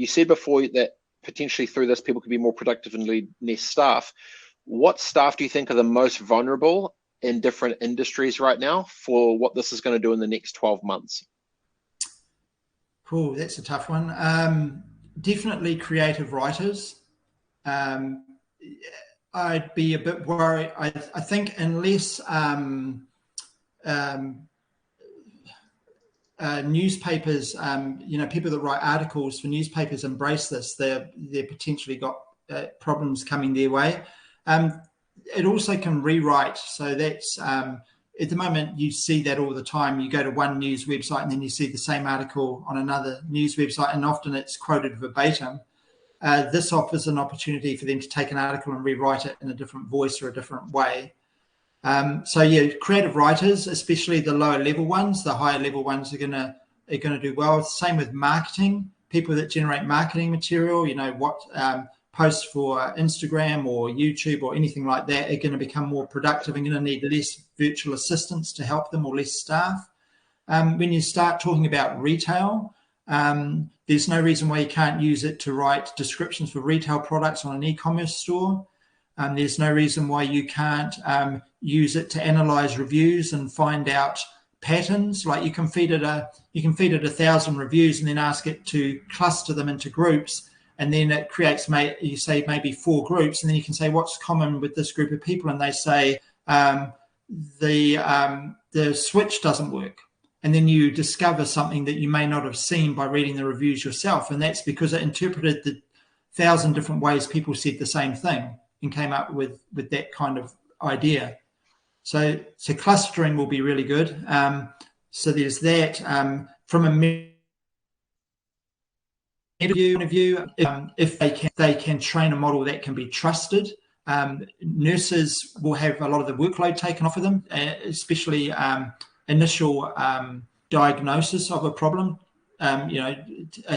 You said before that potentially through this, people could be more productive and lead less staff. What staff do you think are the most vulnerable in different industries right now for what this is going to do in the next 12 months? Cool, that's a tough one. Definitely creative writers. Um, I'd be a bit worried. I think unless um, newspapers, people that write articles for newspapers embrace this, they're potentially got problems coming their way. It also can rewrite. So that's at the moment you see that all the time. You go to one news website and then you see the same article on another news website, and often it's quoted verbatim. This offers an opportunity for them to take an article and rewrite it in a different voice or a different way. So yeah, creative writers, especially the lower level ones, the higher level ones are gonna do well. Same with marketing. People that generate marketing material, what posts for Instagram or YouTube or anything like that, are going to become more productive and going to need less virtual assistants to help them, or less staff. When you start talking about retail, there's no reason why you can't use it to write descriptions for retail products on an e-commerce store. There's no reason why you can't use it to analyze reviews and find out patterns. Like you can feed it 1,000 reviews and then ask it to cluster them into groups, and then it creates, you say maybe 4 groups, and then you can say what's common with this group of people, and they say the switch doesn't work. And then you discover something that you may not have seen by reading the reviews yourself, and that's because it interpreted the 1,000 different ways people said the same thing and came up with that kind of idea. So clustering will be really good. So there's that. From a meta point of view, if they can train a model that can be trusted, nurses will have a lot of the workload taken off of them, especially initial diagnosis of a problem.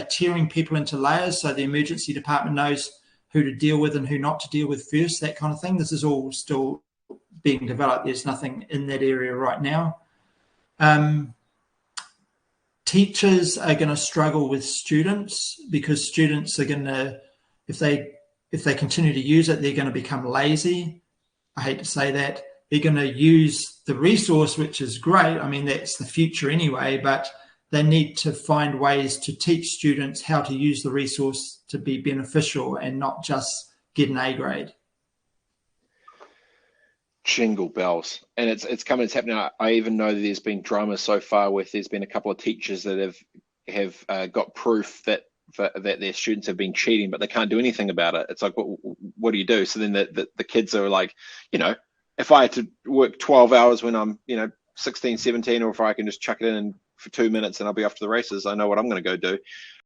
Tearing people into layers so the emergency department knows who to deal with and who not to deal with first, that kind of thing. This is all still being developed. There's nothing in that area right now. Teachers are going to struggle with students, because students are going to, if they continue to use it, they're going to become lazy. I hate to say that. They're going to use the resource, which is great. I mean, that's the future anyway, but they need to find ways to teach students how to use the resource to be beneficial and not just get an A grade. Jingle bells. And it's coming, it's happening. I even know that there's been drama so far with, there's been a couple of teachers that have got proof that their students have been cheating, but they can't do anything about it. It's like, what do you do? So then the kids are like, if I had to work 12 hours when I'm 16, 17, or if I can just chuck it in for 2 minutes and I'll be off to the races, I know what I'm going to go do.